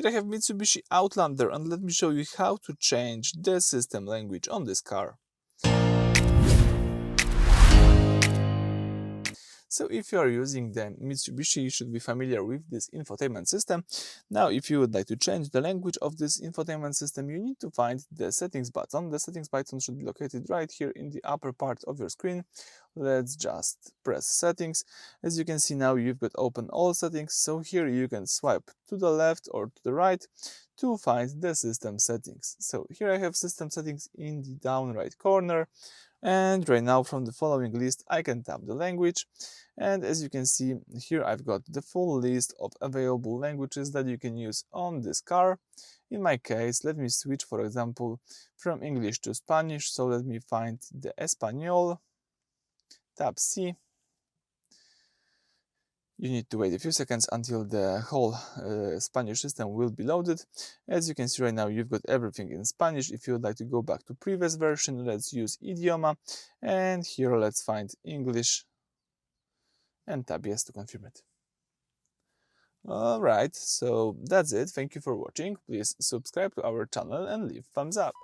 Here I have Mitsubishi Outlander, and let me show you how to change the system language on this car. So if you are using the Mitsubishi, you should be familiar with this infotainment system. Now, if you would like to change the language of this infotainment system, you need to find the settings button. The settings button should be located right here in the upper part of your screen. Let's just press settings. As you can see now, you've got open all settings. So here you can swipe to the left or to the right to find the system settings. So here I have system settings in the down right corner. And right now from the following list, I can tap the language. And as you can see here, I've got the full list of available languages that you can use on this car. In my case, let me switch, for example, from English to Spanish. So let me find the Español, tap C. You need to wait a few seconds until the whole Spanish system will be loaded. As you can see right now, you've got everything in Spanish. If you would like to go back to previous version, let's use idioma. And here let's find English and tap yes to confirm it. Alright, so that's it. Thank you for watching. Please subscribe to our channel and leave thumbs up.